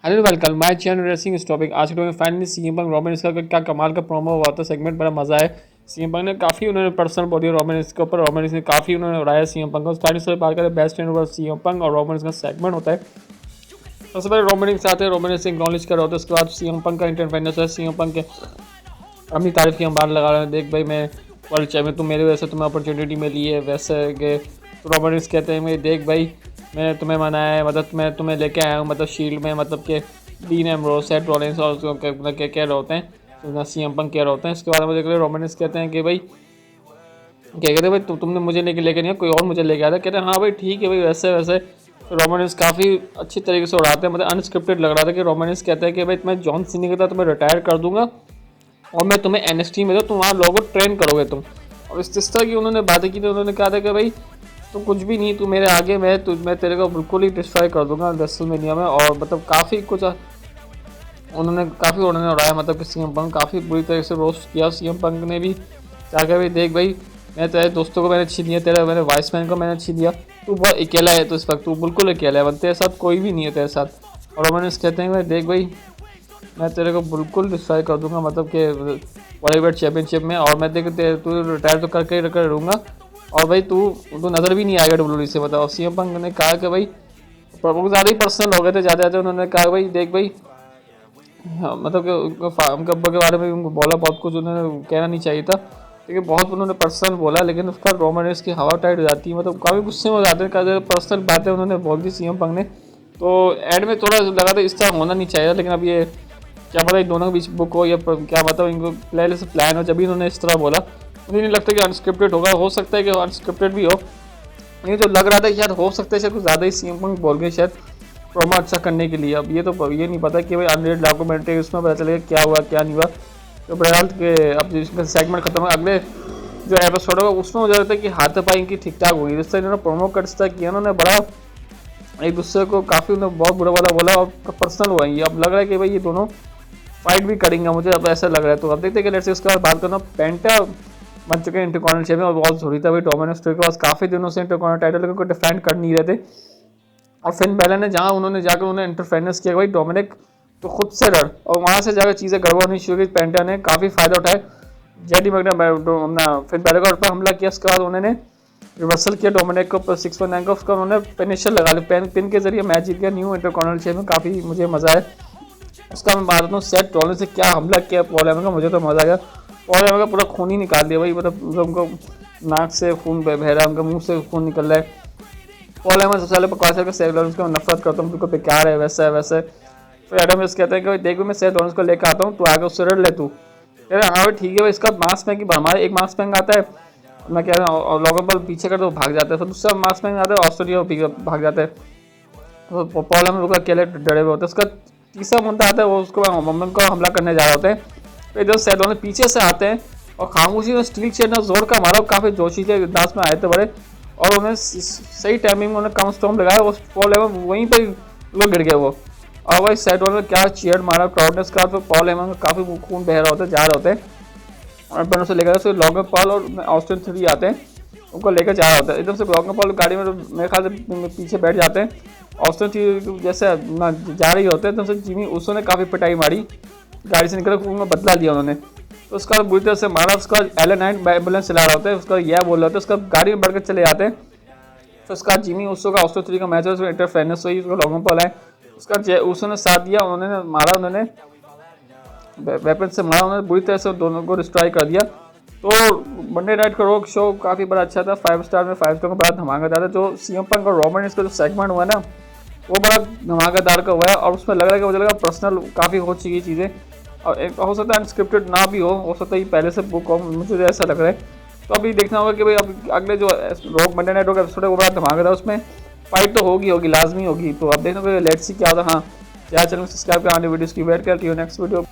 Hello welcome my channel racing इस topic. आज के topic finally CM Punk robin इसका क्या कमाल का प्रोमो हुआ था, सेगमेंट बड़ा मजा है। सीएम पंक ने काफ़ी उन्होंने पर्सनल बोली रॉबिन इसके ऊपर, रॉबिन ने काफ़ी उन्होंने उड़ाया सीएम पंक को। स्टार्टिंग से बात करें best friend over CM Punk और रॉबिन का सेगमेंट होता है। सबसे पहले रॉबिन के साथ है, रॉबिन से एक्नॉलेज कर रहा होता है। उसके बाद सीएम पंक का इंटरफेरेंस है, सीएम पंक के अपनी तारीफ की हम बात लगा रहे हैं। देख भाई मैं वर्ल्ड चैम्पियन, तुम मेरे वजह से तुम्हें अपॉर्चुनिटी मिली है वैसे के। तो रॉबिन कहते हैं मैं देख भाई मैंने तुम्हें मनाया है, मतलब मैं तुम्हें लेके आया हूँ, मतलब शील्ड में, मतलब के डीन एम्ब्रोस सेथ रॉलिंस और क्या कह रहे होते हैं, सीएम पंक कह रहे होते हैं। इसके बाद में देख रहे रॉबिन कहते हैं कि भाई क्या कहते हैं भाई तुमने मुझे लेके नहीं, कोई और मुझे लेके आया था। कहते हैं हाँ भाई ठीक है भाई वैसे वैसे। तो रोमानिस काफ़ी अच्छी तरीके से उड़ाते हैं, मतलब अनस्क्रिप्टेड लग रहा था कि रोमानिस कहते हैं कि भाई मैं जॉन सीनी के साथ तुम्हें रिटायर कर दूंगा और मैं तुम्हें एनएक्सटी में तुम वहाँ लोगों को ट्रेन करोगे तुम। और इस तरह की उन्होंने बातें की, तो उन्होंने कहा था कि भाई तुम कुछ भी नहीं, तू मेरे आगे मैं तेरे को बिल्कुल ही डिस्ट्रॉय कर दूंगा रेसलमेनिया में। और मतलब काफ़ी कुछ उन्होंने उड़ाया, मतलब कि सीएम पंक काफ़ी बुरी तरह से रोस्ट किया। सीएम पंक ने भी जाकर भाई देख भाई मैं तेरे दोस्तों को मैंने छीन लिया, मेरे वाइस मैन को मैंने छीन लिया, तू बहुत अकेला है, तो इस वक्त तू बिल्कुल अकेला है, तेरे साथ कोई भी नहीं है तेरे साथ। और रोमानिस कहते हैं भाई देख भाई मैं तेरे को बिल्कुल डिस्ट्रॉय कर दूंगा, मतलब कि वर्ल्ड वेट चैंपियनशिप में। और मैं देख तू रिटायर तो करके रहूँगा और भाई तू नज़र भी नहीं आएगा डब्ल्यूडब्ल्यूई से, मतलब। और सीएम पंक ने कहा कि भाई ज़्यादा ही पर्सनल हो गए थे ज़्यादा। उन्होंने कहा भाई देख भाई हाँ, मतलब कि उनके अब्बा के बारे में उनको बोला बहुत कुछ, उन्होंने कहना नहीं चाहिए था, क्योंकि बहुत उन्होंने पर्सनल बोला, लेकिन उसका रोमानिस की हवा टाइट हो जाती है, मतलब काफ़ी गुस्से में हो जाते हैं। काफ़ी पर्सनल बातें उन्होंने बोल दी सीएम पंक ने, तो एंड में थोड़ा लगा था इस तरह होना नहीं चाहिए। लेकिन अब ये क्या पता दोनों के बीच बुक हो या क्या मतलब इनको पहले से प्लान हो, जब भी इन्होंने इस तरह बोला। मुझे नहीं लगता कि अनस्क्रिप्टेड होगा, हो सकता है कि अनस्क्रिप्टेड भी हो, ये जो लग रहा था शायद हो सकता है शायद कुछ ज़्यादा ही सीएम पंक बोल गए शायद प्रोमो अच्छा करने के लिए। अब ये तो ये नहीं पता कि भाई अनरेड डॉक्यूमेंट्री उसमें पता चलेगा क्या हुआ क्या नहीं हुआ। तो बहरहाल के अब इसका सेगमेंट खत्म है, अगले जो एपिसोड होगा उसमें मुझे लगता है कि हाथापाई इनकी ठीक ठाक होगी। जिससे इन्होंने प्रोमो कट किया, उन्होंने बड़ा एक दूसरे को काफ़ी उन्होंने बहुत बुरा वाला बोला और पर्सनल हुआ। ये अब लग रहा है कि भाई ये दोनों फाइट भी करेंगे, मुझे अब ऐसा लग रहा है। तो अब देखते हैं कि लेट्स उसके बाद बात करना। पेंटा बन चुके हैं इंटरकॉन्टिनेंटल चैंपियन और बहुत जरूरी था भाई डोमिनिक के पास काफ़ी दिनों से इंटरकॉन्टिनेंटल टाइटल को डिफेंड कर नहीं रहे थे। और फिन बैलन ने जहाँ उन्होंने जाकर उन्हें इंटरफेरेंस किया भाई डोमिनिक तो खुद से डर, और वहाँ से जाकर चीज़ें गड़बड़ होनी शुरू की। पेंटा ने काफ़ी फायदा उठाया, जेडी मैगना फिन बैलन पर हमला किया। उसके बाद उन्होंने रिवर्सल किया डोमिनिक को 619 का, उसका उन्होंने फिनिशर लगा लिया, पिन के जरिए मैच जीत गया न्यू इंटरकॉन्टिनेंटल चैंपियन। काफ़ी मुझे मजा आया। उसका मैं बात करता हूँ सेथ रॉलिंस से क्या हमला किया पॉल हेमन का, मुझे तो मजा आ गया। पॉल हेमन का पूरा खून ही निकाल दिया भाई, मतलब उनको नाक से खून बह रहा है, उनका मुंह से खून निकल रहा है। पॉल हेमन सबसे पहले बकवास है कि सेथ रॉलिंस को नफरत करता हूँ, बिल्कुल बेकार है वैसा है वैसे। फिर एडम पेज कहते हैं कि देख मैं सेथ रॉलिंस को लेकर आता हूँ, तू आगे उससे लड़ ले तू। कह रहे हाँ भाई ठीक है भाई। इसका मास मैंग हमारे एक मास मैंग आता है, मैं कह रहा हूँ लोगों पर पीछे कर तो भाग जाता है, फिर दूसरा मास मैंग आता है ऑस्ट्रेलिया भाग जाता है। तो पॉल हेमन लोग अकेले डरे हुए होते हैं। उसका तीसरा मुद्दा आता है, वो उसको मोमेंट को हमला करने जा रहे होते हैं। फिर जब सेथ रॉलिंस पीछे से आते हैं और खामोशी में स्टील चेयर ने जोर का मारा, काफ़ी जोशीले अंदाज में आए थे बड़े, और उन्हें सही टाइमिंग में उन्हें कम स्टॉम लगाया। वो पॉल हेमन वहीं पर लोग गिर गए वो, और भाई सेथ रॉलिंस ने क्या चीयर मारा क्राउड ने। उसके बाद पॉल हेमन का काफ़ी खून बह रहा होता है, जा रहे होते हैं, और फिर उसे लेकर लॉगन पॉल और ऑस्टिन थ्री आते हैं, उनको लेकर जा रहा होता है। एकदम से लॉगन पॉल गाड़ी में मेरे ख्याल से पीछे बैठ जाते हैं। ऑस्टिन थ्री जैसे जा रही होते हैं, एकदम से जिमी उसो ने काफ़ी पिटाई मारी, गाड़ी से निकल उनको बदला लिया उन्होंने। तो उसका बुरी तरह से मारा। उसका एलन नाइट एम्बुलेंस चला रहा होता है, उसका यह बोल रहा होता है, उसका गाड़ी में बढ़कर चले जाते हैं। फिर उसका जिमी उसो का ऑस्टिन थ्री का मैच है, उसमें इंटरफेरेंस हुई, उसको लॉगन पॉल है, उसका उसो ने साथ दिया, उन्होंने मारा, उन्होंने वेपन से मारा, उन्होंने बुरी तरह से दोनों को डिस्ट्रॉय कर दिया। तो मंडे नाइट का रॉक शो काफ़ी बड़ा अच्छा था, 5 स्टार में 5 स्टार का बड़ा धमाकेदार था। जो सीएम पंक और रोमन इसका जो सेगमेंट हुआ ना वो बड़ा धमाकेदार का हुआ है, और उसमें लग रहा है कि मुझे लगा पर्सनल काफ़ी हो चुकी चीज़ें, और एक हो सकता है अनस्क्रिप्टेड ना भी हो सकता है ये पहले से बुक हो, मुझे ऐसा लग रहा है। तो अभी देखना होगा कि भाई अब अगले जो रॉक मंडे नाइट का एपिसोड है वो बड़ा धमाकेदार, उसमें फाइट तो होगी लाजमी होगी। तो अब देखना होगा लेट्स सी क्या होता है। हाँ क्या चैनल सब्सक्राइब कर आने वीडियोज़ की वेट करती हो नेक्स्ट वीडियो।